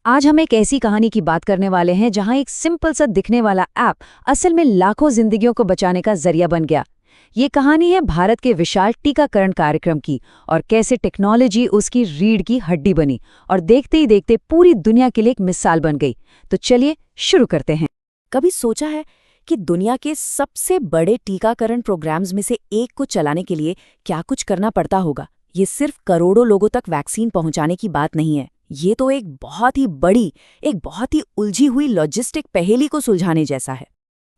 आज हम एक ऐसी कहानी की बात करने वाले हैं जहां एक सिंपल सा दिखने वाला ऐप असल में लाखों जिंदगियों को बचाने का जरिया बन गया। ये कहानी है भारत के विशाल टीकाकरण कार्यक्रम की और कैसे टेक्नोलॉजी उसकी रीढ़ की हड्डी बनी और देखते ही देखते पूरी दुनिया के लिए एक मिसाल बन गई। तो चलिए शुरू करते हैं। कभी सोचा है कि दुनिया के सबसे बड़े टीकाकरण प्रोग्राम्स में से एक को चलाने के लिए क्या कुछ करना पड़ता होगा? ये सिर्फ करोड़ों लोगों तक वैक्सीन पहुंचाने की बात नहीं है। ये तो एक बहुत ही बड़ी, एक बहुत ही उलझी हुई लॉजिस्टिक पहेली को सुलझाने जैसा है।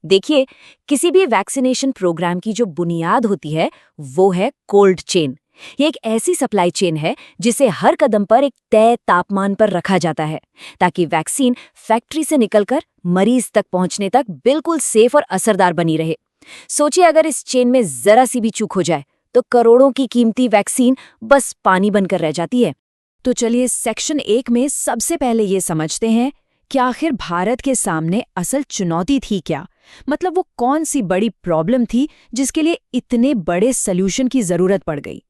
देखिए, किसी भी वैक्सीनेशन प्रोग्राम की जो बुनियाद होती है वो है कोल्ड चेन। ये एक ऐसी सप्लाई चेन है जिसे हर कदम पर एक तय तापमान पर रखा जाता है ताकि वैक्सीन फैक्ट्री से निकलकर मरीज तक पहुंचने तक बिल्कुल सेफ और असरदार बनी रहे। सोचिए, अगर इस चेन में जरा सी भी चूक हो जाए तो करोड़ों की कीमती वैक्सीन बस पानी बनकर रह जाती है। तो चलिए सेक्शन 1 में सबसे पहले ये समझते हैं कि आखिर भारत के सामने असल चुनौती थी क्या। मतलब वो कौन सी बड़ी प्रॉब्लम थी जिसके लिए इतने बड़े सॉल्यूशन की जरूरत पड़ गई।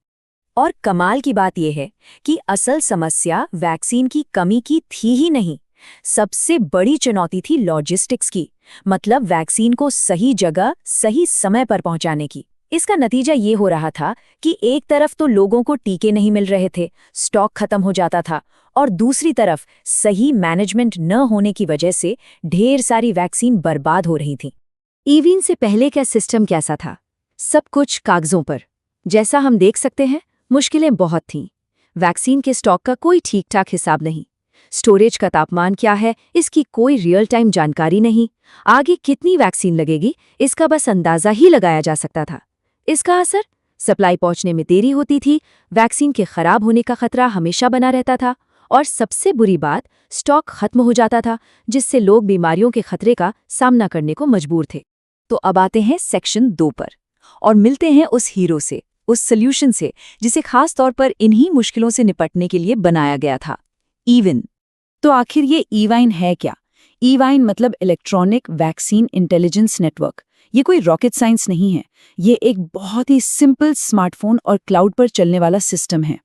और कमाल की बात यह है कि असल समस्या वैक्सीन की कमी की थी ही नहीं, सबसे बड़ी चुनौती थी लॉजिस्टिक्स की। मतलब वैक्सीन को सही जगह सही समय पर पहुंचाने की। इसका नतीजा ये हो रहा था कि एक तरफ तो लोगों को टीके नहीं मिल रहे थे, स्टॉक खत्म हो जाता था, और दूसरी तरफ सही मैनेजमेंट न होने की वजह से ढेर सारी वैक्सीन बर्बाद हो रही थी। ईवीन से पहले का सिस्टम कैसा था? सब कुछ कागजों पर। जैसा हम देख सकते हैं, मुश्किलें बहुत थीं। वैक्सीन के स्टॉक का कोई ठीक ठाक हिसाब नहीं, स्टोरेज का तापमान क्या है इसकी कोई रियल टाइम जानकारी नहीं, आगे कितनी वैक्सीन लगेगी इसका बस अंदाजा ही लगाया जा सकता था। इसका असर सप्लाई पहुंचने में देरी होती थी, वैक्सीन के खराब होने का खतरा हमेशा बना रहता था, और सबसे बुरी बात, स्टॉक खत्म हो जाता था जिससे लोग बीमारियों के खतरे का सामना करने को मजबूर थे। तो अब आते हैं सेक्शन 2 पर और मिलते हैं उस हीरो से, उस सॉल्यूशन से जिसे खास तौर पर इन्हीं मुश्किलों से निपटने के लिए बनाया गया था, ईविन। तो आखिर ये ईवाइन है क्या? ईवाइन मतलब इलेक्ट्रॉनिक वैक्सीन इंटेलिजेंस नेटवर्क। ये कोई रॉकेट साइंस नहीं है, ये एक बहुत ही सिंपल स्मार्टफोन और क्लाउड पर चलने वाला सिस्टम है।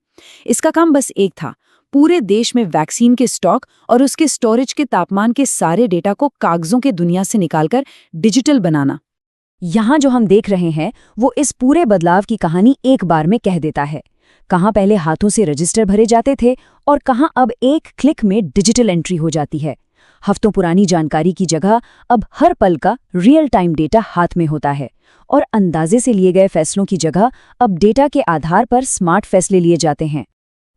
इसका काम बस एक था, पूरे देश में वैक्सीन के स्टॉक और उसके स्टोरेज के तापमान के सारे डेटा को कागजों के दुनिया से निकालकर डिजिटल बनाना। यहाँ जो हम देख रहे हैं वो इस पूरे बदलाव की कहानी एक बार में कह देता है। कहाँ पहले हाथों से रजिस्टर भरे जाते थे और कहाँ अब एक क्लिक में डिजिटल एंट्री हो जाती है। हफ्तों पुरानी जानकारी की जगह अब हर पल का रियल टाइम डेटा हाथ में होता है, और अंदाजे से लिए गए फैसलों की जगह अब डेटा के आधार पर स्मार्ट फैसले लिए जाते हैं।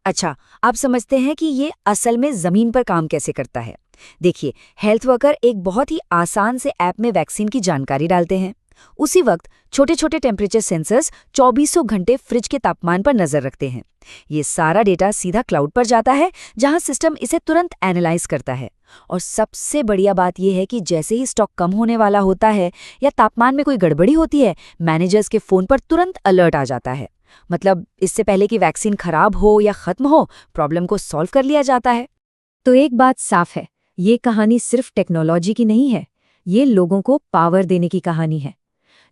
अच्छा, आप समझते हैं कि ये असल में जमीन पर काम कैसे करता है। देखिए, हेल्थ वर्कर एक बहुत ही आसान से ऐप में वैक्सीन की जानकारी डालते हैं। उसी वक्त छोटे छोटे टेम्परेचर सेंसर्स 24 घंटे फ्रिज के तापमान पर नजर रखते हैं। ये सारा डेटा सीधा क्लाउड पर जाता है जहां सिस्टम इसे तुरंत एनालाइज करता है। और सबसे बढ़िया बात यह है कि जैसे ही स्टॉक कम होने वाला होता है या तापमान में कोई गड़बड़ी होती है, मैनेजर्स के फोन पर तुरंत अलर्ट आ जाता है। मतलब इससे पहले कि वैक्सीन खराब हो या खत्म हो, प्रॉब्लम को सॉल्व कर लिया जाता है। तो एक बात साफ है, ये कहानी सिर्फ टेक्नोलॉजी की नहीं है, ये लोगों को पावर देने की कहानी है।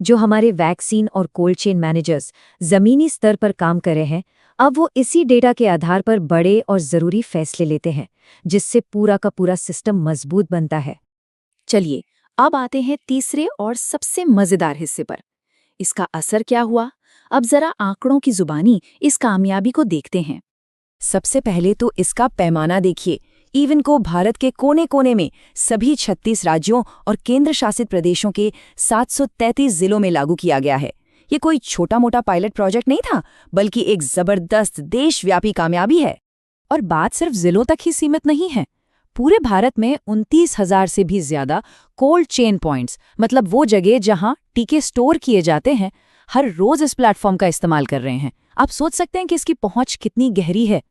जो हमारे वैक्सीन और कोल्ड चेन मैनेजर्स जमीनी स्तर पर काम कर रहे हैं, अब वो इसी डेटा के आधार पर बड़े और ज़रूरी फैसले लेते हैं, जिससे पूरा का पूरा सिस्टम मजबूत बनता है। चलिए, अब आते हैं तीसरे और सबसे मजेदार हिस्से पर। इसका असर क्या हुआ? अब जरा आंकड़ों की जुबानी इस कामयाबी को देखते हैं। सबसे पहले तो इसका पैमाना देखिए। ईविन को भारत के कोने कोने में सभी 36 राज्यों और केंद्र शासित प्रदेशों के 733 जिलों में लागू किया गया है। ये कोई छोटा मोटा पायलट प्रोजेक्ट नहीं था, बल्कि एक जबरदस्त देशव्यापी कामयाबी है। और बात सिर्फ जिलों तक ही सीमित नहीं है। पूरे भारत में 29,000 से भी ज्यादा कोल्ड चेन पॉइंट्स, मतलब वो जगह जहां टीके स्टोर किए जाते हैं, हर रोज इस प्लेटफॉर्म का इस्तेमाल कर रहे हैं। आप सोच सकते हैं कि इसकी पहुंच कितनी गहरी है।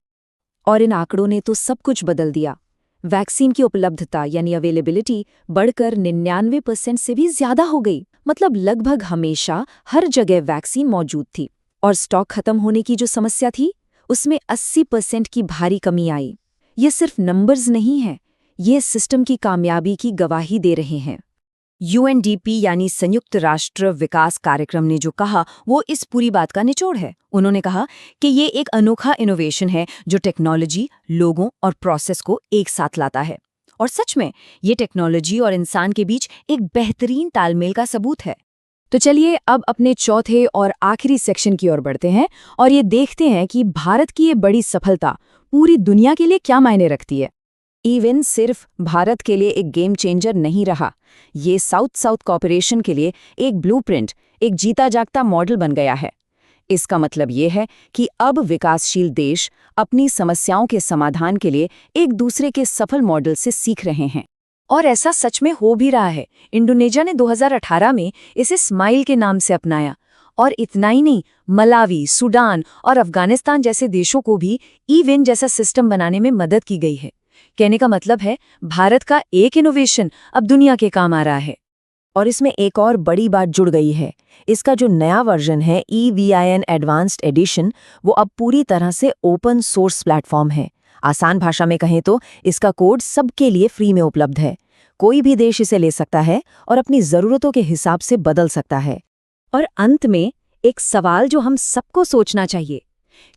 और इन आंकड़ों ने तो सब कुछ बदल दिया। वैक्सीन की उपलब्धता यानी अवेलेबिलिटी बढ़कर 99% से भी ज्यादा हो गई। मतलब लगभग हमेशा हर जगह वैक्सीन मौजूद थी, और स्टॉक खत्म होने की जो समस्या थी उसमें 80% की भारी कमी आई। ये सिर्फ नंबर्स नहीं है, ये सिस्टम की कामयाबी की गवाही दे रहे हैं। यूएनडीपी यानी संयुक्त राष्ट्र विकास कार्यक्रम ने जो कहा वो इस पूरी बात का निचोड़ है। उन्होंने कहा कि ये एक अनोखा इनोवेशन है जो टेक्नोलॉजी, लोगों और प्रोसेस को एक साथ लाता है। और सच में ये टेक्नोलॉजी और इंसान के बीच एक बेहतरीन तालमेल का सबूत है। तो चलिए अब अपने चौथे और आखिरी सेक्शन की ओर बढ़ते हैं और ये देखते हैं कि भारत की ये बड़ी सफलता पूरी दुनिया के लिए क्या मायने रखती है। इवन सिर्फ भारत के लिए एक गेम चेंजर नहीं रहा, ये साउथ साउथ कॉपरेशन के लिए एक ब्लूप्रिंट, एक जीता जागता मॉडल बन गया है। इसका मतलब ये है कि अब विकासशील देश अपनी समस्याओं के समाधान के लिए एक दूसरे के सफल मॉडल से सीख रहे हैं। और ऐसा सच में हो भी रहा है। इंडोनेशिया ने 2018 में इसे स्माइल के नाम से अपनाया। और इतना ही नहीं, मलावी, सूडान और अफगानिस्तान जैसे देशों को भी ई-विन जैसा सिस्टम बनाने में मदद की गई है। कहने का मतलब है भारत का एक इनोवेशन अब दुनिया के काम आ रहा है। और इसमें एक और बड़ी बात जुड़ गई है। इसका जो नया वर्जन है EVIN एडवांस्ड एडिशन, वो अब पूरी तरह से ओपन सोर्स प्लेटफॉर्म है। आसान भाषा में कहें तो इसका कोड सबके लिए फ्री में उपलब्ध है। कोई भी देश इसे ले सकता है और अपनी ज़रूरतों के हिसाब से बदल सकता है। और अंत में एक सवाल जो हम सबको सोचना चाहिए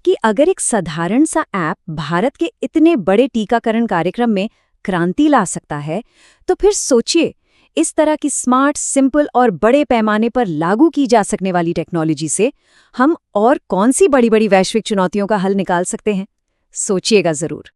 कि अगर एक साधारण सा ऐप भारत के इतने बड़े टीकाकरण कार्यक्रम में क्रांति ला सकता है, तो फिर सोचिए इस तरह की स्मार्ट, सिंपल और बड़े पैमाने पर लागू की जा सकने वाली टेक्नोलॉजी से हम और कौन सी बड़ी-बड़ी वैश्विक चुनौतियों का हल निकाल सकते हैं। सोचिएगा जरूर।